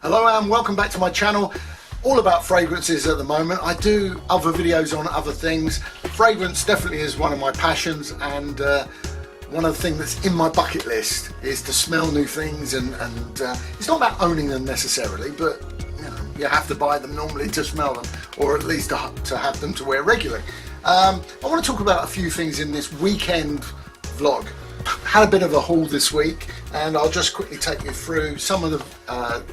Hello and welcome back to my channel. All about fragrances at the moment. I do other videos on other things. Fragrance definitely is one of my passions, and one of the things that's in my bucket list is to smell new things, and it's not about owning them necessarily, but you have to buy them normally to smell them, or at least to have them to wear regularly. I want to talk about a few things in this weekend vlog. Had a bit of a haul this week, and I'll just quickly take you through some of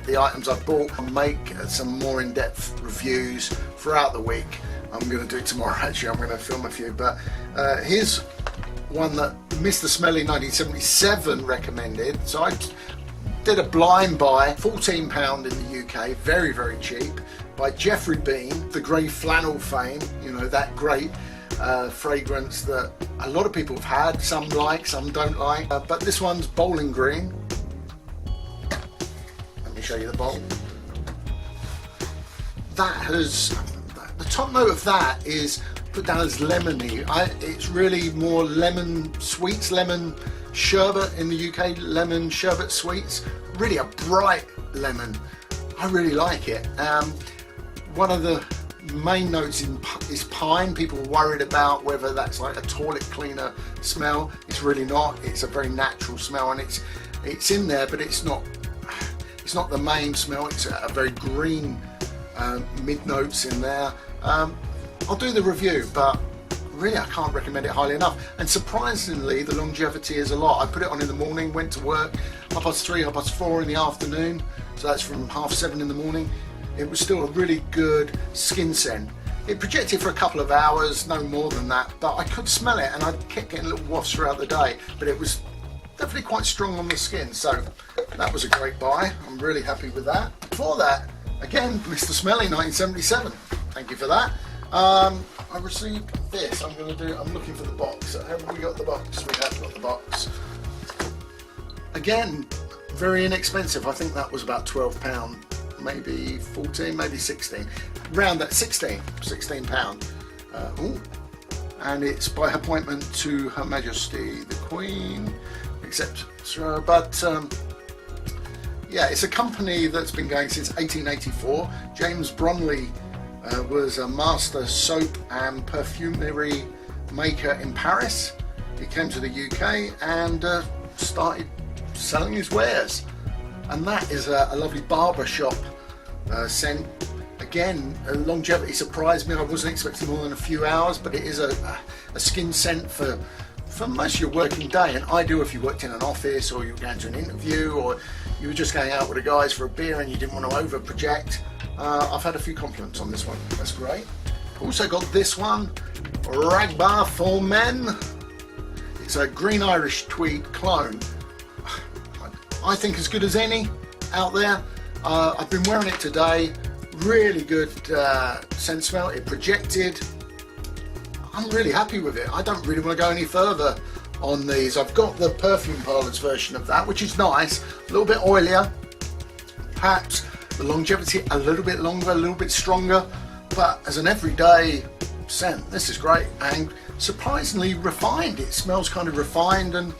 the items I've bought and make some more in-depth reviews throughout the week. I'm going to do it tomorrow actually, I'm going to film a few, but here's one that Mr. Smelly 1977 recommended. So I did a blind buy, £14 in the UK, very, very cheap, by Jeffrey Bean, the grey flannel fame, that great fragrance that a lot of people have had, some like, some don't like, but this one's bowling green. Let me show you the bowl. That has, the top note of that is put down as lemony. It's really more lemon sweets, lemon sherbet in the UK, lemon sherbet sweets, really a bright lemon. I really like it. One of the main notes is pine. People are worried about whether that's like a toilet cleaner smell. It's really not. It's a very natural smell, and it's in there, but it's not the main smell. It's a very green mid notes in there. I'll do the review, but really I can't recommend it highly enough. And surprisingly, the longevity is a lot. I put it on in the morning, went to work 3:30, 4:30 in the afternoon, so that's from 7:30 in the morning. It was still a really good skin scent. It projected for a couple of hours, no more than that, but I could smell it, and I kept getting little wafts throughout the day, but it was definitely quite strong on the skin, so that was a great buy. I'm really happy with that. Before that, again, Mr. Smelly 1977, thank you for that. I received this. I'm looking for the box. Have we got the box? We have got the box. Again, very inexpensive. I think that was about £12. Maybe 14, maybe 16, around that, 16 £16. And it's by appointment to Her Majesty the Queen, etc. But yeah, it's a company that's been going since 1884. James Bromley was a master soap and perfumery maker in Paris. He came to the UK and started selling his wares. And that is a lovely barber shop scent. Again, longevity surprised me. I wasn't expecting more than a few hours, but it is a skin scent for most of your working day, and ideal if you worked in an office, or you were going to an interview, or you were just going out with the guys for a beer and you didn't want to over project. I've had a few compliments on this one. That's great. Also got this one, Ragbar for Men. It's a green Irish tweed clone. I think as good as any out there. I've been wearing it today. Really good scent smell. It projected. I'm really happy with it. I don't really want to go any further on these. I've got the Perfume Parlours version of that, which is nice. A little bit oilier. Perhaps the longevity a little bit longer, a little bit stronger. But as an everyday scent, this is great. And surprisingly refined. It smells kind of refined and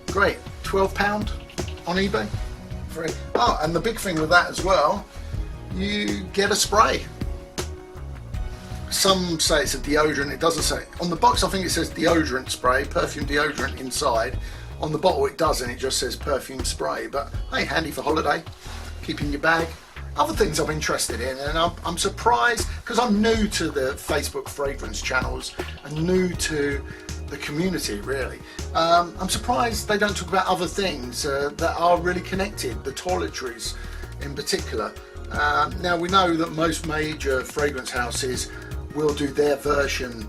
great. £12 on eBay. Free. Oh, and the big thing with that as well, you get a spray. Some say it's a deodorant. It doesn't say. On the box I think it says deodorant spray, perfume deodorant inside. On the bottle it doesn't, it just says perfume spray. But hey, handy for holiday, keep in your bag. Other things I'm interested in, and I'm surprised because I'm new to the Facebook fragrance channels and new to the community really. I'm surprised they don't talk about other things that are really connected, the toiletries in particular. Now we know that most major fragrance houses will do their version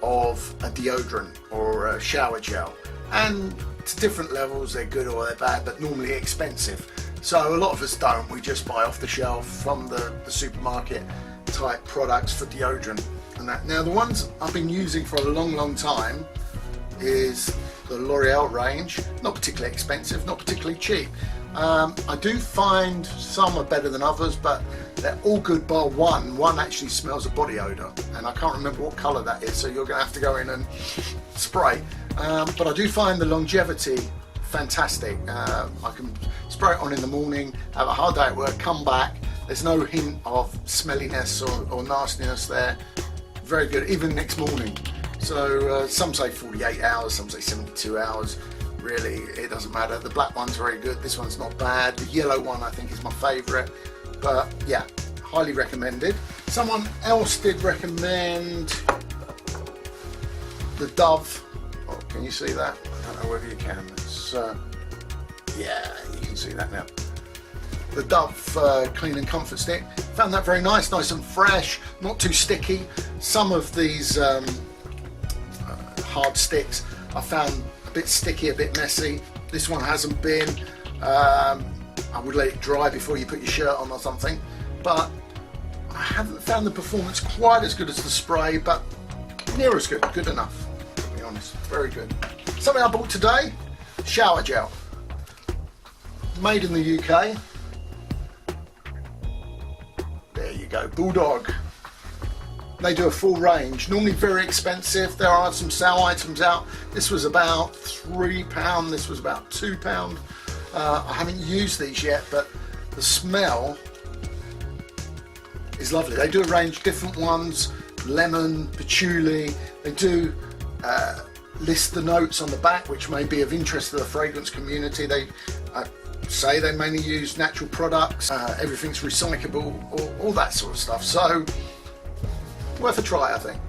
of a deodorant or a shower gel, and to different levels they're good or they're bad, but normally expensive. So a lot of us don't, we just buy off the shelf from the supermarket type products for deodorant and that. Now the ones I've been using for a long time is the L'Oreal range. Not particularly expensive, not particularly cheap. I do find some are better than others, but they're all good bar one. One actually smells a body odour, and I can't remember what colour that is, so you're going to have to go in and spray. But I do find the longevity fantastic. I can spray it on in the morning, have a hard day at work, come back. There's no hint of smelliness or nastiness there. Very good, even next morning. So some say 48 hours, some say 72 hours. Really, it doesn't matter. The black one's very good. This one's not bad. The yellow one I think is my favourite. But yeah, highly recommended. Someone else did recommend the Dove. Oh, can you see that? I don't know whether you can. It's, yeah, you can see that now. The Dove Clean and Comfort Stick. Found that very nice and fresh, not too sticky. Some of these hard sticks I found a bit sticky, a bit messy. This one hasn't been. I would let it dry before you put your shirt on or something. But I haven't found the performance quite as good as the spray, but near as good, good enough, to be honest. Very good. Something I bought today, shower gel. Made in the UK. There you go, Bulldog. They do a full range, normally very expensive. There are some sale items out. This was about £3, this was about £2. I haven't used these yet, but the smell is lovely. They do a range of different ones, lemon, patchouli. They do list the notes on the back, which may be of interest to the fragrance community. They say they mainly use natural products, everything's recyclable, all that sort of stuff. So worth a try, I think.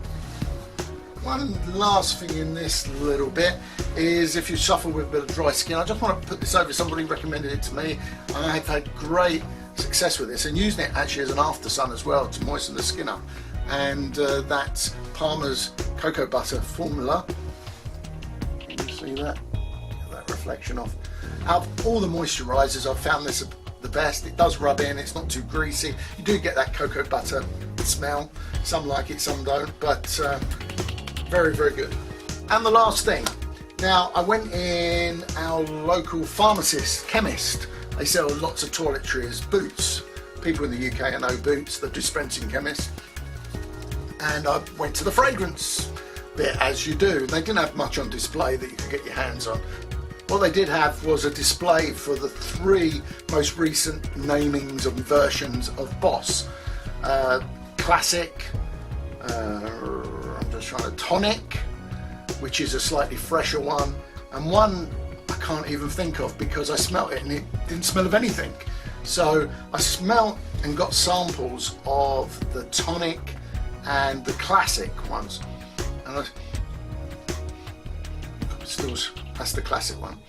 One last thing in this little bit is if you suffer with a bit of dry skin, I just want to put this over. Somebody recommended it to me. I've had great success with this and using it actually as an after sun as well to moisten the skin up. And that's Palmer's cocoa butter formula. Can you see that? Get that reflection off. Out of all the moisturisers, I've found this the best. It does rub in, it's not too greasy. You do get that cocoa butter smell. Some like it, some don't, but very, very good. And the last thing. Now, I went in our local pharmacist, chemist. They sell lots of toiletries, Boots. People in the UK know Boots, the dispensing chemist. And I went to the fragrance bit, as you do. They didn't have much on display that you could get your hands on. What they did have was a display for the 3 most recent namings and versions of Boss. Classic, I'm just trying to Tonic, which is a slightly fresher one, and one I can't even think of because I smelt it and it didn't smell of anything. So I smelt and got samples of the Tonic and the Classic ones, and that's the Classic one.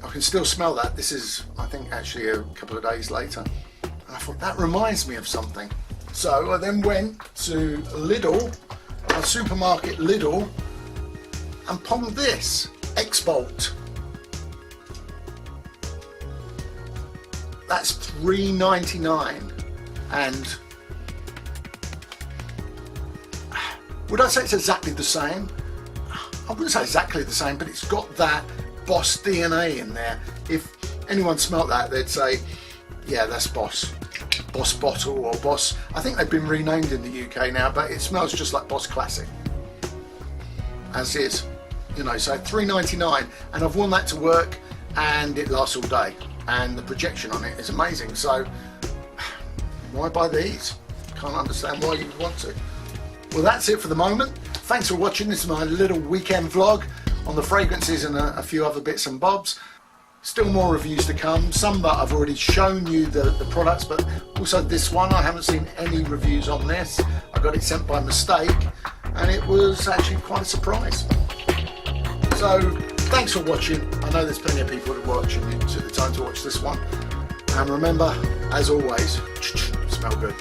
I can still smell that. This is, I think, actually a couple of days later. And I thought, that reminds me of something. So I then went to Lidl, a supermarket Lidl, and ponged this, X-Bolt. That's $3.99. And would I say it's exactly the same? I wouldn't say exactly the same, but it's got that Boss DNA in there. If anyone smelt that, they'd say, yeah, that's Boss. Boss Bottle or Boss. I think they've been renamed in the UK now, but it smells just like Boss Classic. As is. You know, so $3.99, and I've worn that to work and it lasts all day. And the projection on it is amazing. So why buy these? Can't understand why you would want to. Well, that's it for the moment. Thanks for watching. This is my little weekend vlog on the fragrances and a few other bits and bobs. Still more reviews to come. Some that I've already shown you the products, but also this one. I haven't seen any reviews on this. I got it sent by mistake and it was actually quite a surprise. So thanks for watching. I know there's plenty of people that watch and you took the time to watch this one. And remember, as always, smell good.